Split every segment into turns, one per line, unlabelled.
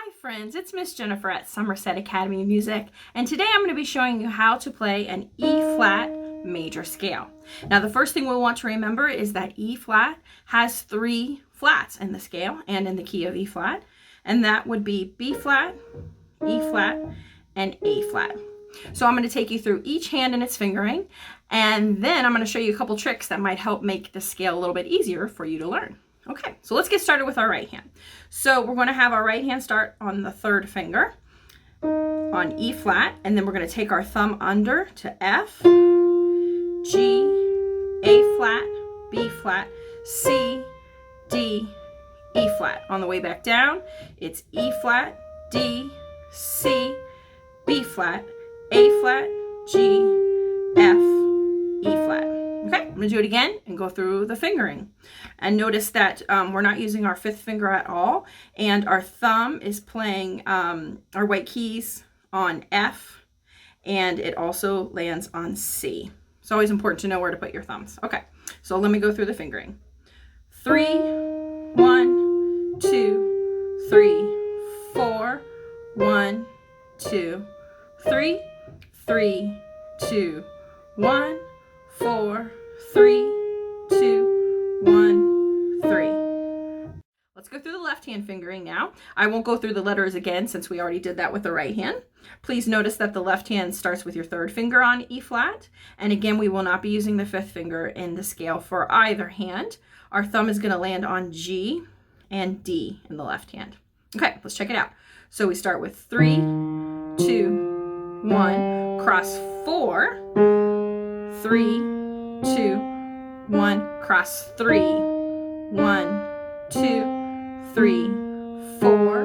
Hi friends, it's Miss Jenifer at Somerset Academy of Music, and today I'm going to be showing you how to play an E-flat major scale. Now the first thing we'll want to remember is that E-flat has 3 flats in the scale and in the key of E-flat, and that would be B-flat, E-flat, and A-flat. So I'm going to take you through each hand and its fingering, and then I'm going to show you a couple tricks that might help make the scale a little bit easier for you to learn. Okay, so let's get started with our right hand. So we're going to have our right hand start on the 3rd finger on E flat, and then we're going to take our thumb under to F, G, A flat, B flat, C, D, E flat. On the way back down, it's E flat, D, C, B flat, A flat, G, F, E flat. Okay, I'm going to do it again and go through the fingering. And notice that we're not using our 5th finger at all, and our thumb is playing our white keys on F, and it also lands on C. It's always important to know where to put your thumbs. Okay, so let me go through the fingering. 3, 1, 2, 3, 4, 1, 2, 3, 3, 2, 1, 4, 3, 2, 1, 3. Let's go through the left hand fingering now. I won't go through the letters again since we already did that with the right hand. Please notice that the left hand starts with your 3rd finger on E flat. And again, we will not be using the 5th finger in the scale for either hand. Our thumb is going to land on G and D in the left hand. Okay, let's check it out. So we start with 3, 2, 1, cross 4, 3, 2, 1, cross 3, 1, 2, 3, 4,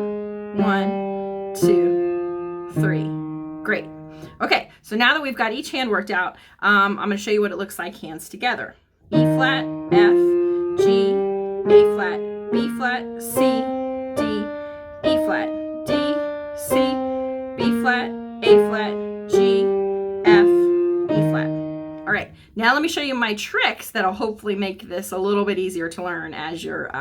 1, 2, 3. Great. Okay, so now that we've got each hand worked out, I'm going to show you what it looks like hands together. E flat, F, G, A flat, B flat, C, D, E flat, D, C, B flat, A flat, G, F, E flat. All right, now let me show you my tricks that'll hopefully make this a little bit easier to learn as you're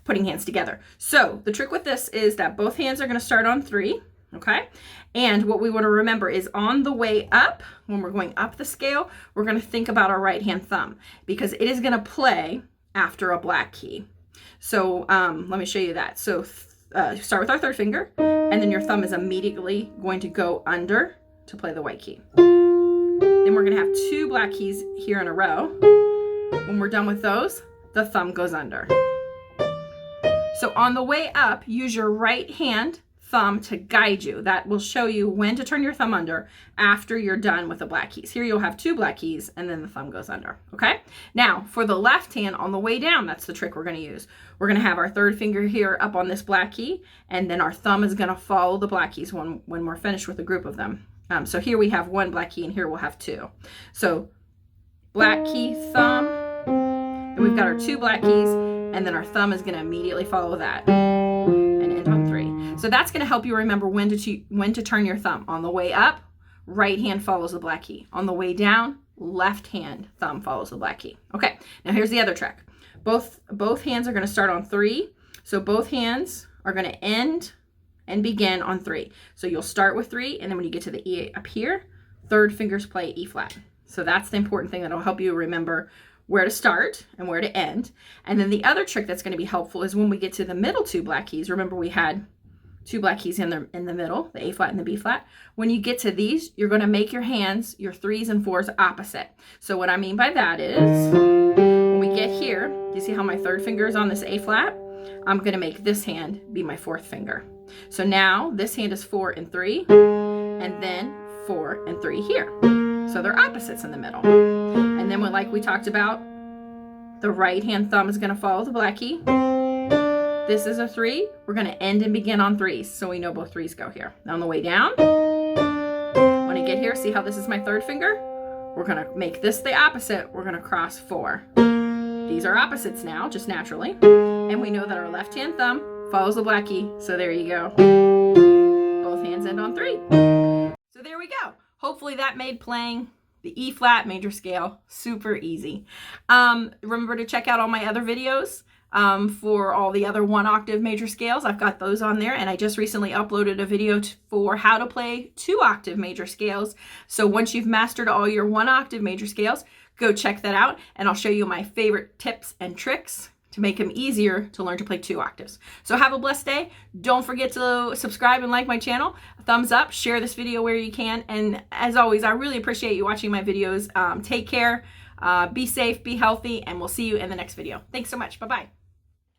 putting hands together. So the trick with this is that both hands are going to start on 3, okay? And what we want to remember is on the way up, when we're going up the scale, we're going to think about our right hand thumb because it is going to play after a black key. So let me show you that. So start with our 3rd finger, and then your thumb is immediately going to go under to play the white key. Then we're going to have 2 black keys here in a row. When we're done with those, the thumb goes under. So on the way up, use your right hand thumb to guide you. That will show you when to turn your thumb under after you're done with the black keys. Here you'll have 2 black keys, and then the thumb goes under, okay? Now, for the left hand on the way down, that's the trick we're going to use. We're going to have our 3rd finger here up on this black key, and then our thumb is going to follow the black keys when we're finished with a group of them. So here we have 1 black key, and here we'll have 2. So black key, thumb, and we've got our 2 black keys, and then our thumb is going to immediately follow that and end on 3. So that's going to help you remember when to turn your thumb. On the way up, right hand follows the black key. On the way down, left hand thumb follows the black key. Okay, now here's the other trick. Both hands are going to start on 3. So both hands are going to end and begin on 3. So you'll start with 3, and then when you get to the E up here, 3rd fingers play E flat. So that's the important thing that'll help you remember where to start and where to end. And then the other trick that's going to be helpful is when we get to the middle 2 black keys. Remember we had 2 black keys in the middle, the A flat and the B flat. When you get to these, you're going to make your hands, your 3s and 4s opposite. So what I mean by that is when we get here, you see how my 3rd finger is on this A flat? I'm going to make this hand be my 4th finger. So now this hand is 4 and 3, and then 4 and 3 here. So they're opposites in the middle. And then like we talked about, the right hand thumb is going to follow the black key. This is a 3. We're going to end and begin on 3s, so we know both 3s go here. Now on the way down, when I get here, see how this is my 3rd finger? We're going to make this the opposite. We're going to cross 4. These are opposites now, just naturally. And we know that our left hand thumb follows the black key, so there you go. Both hands end on 3. So there we go. Hopefully that made playing the E flat major scale super easy. Remember to check out all my other videos. for all the other 1-octave major scales. I've got those on there, and I just recently uploaded a video for how to play 2-octave major scales. So once you've mastered all your 1-octave major scales, go check that out, and I'll show you my favorite tips and tricks to make them easier to learn to play 2 octaves. So have a blessed day. Don't forget to subscribe and like my channel. Thumbs up, share this video where you can. And as always, I really appreciate you watching my videos. Take care, be safe, be healthy, and we'll see you in the next video. Thanks so much. Bye-bye.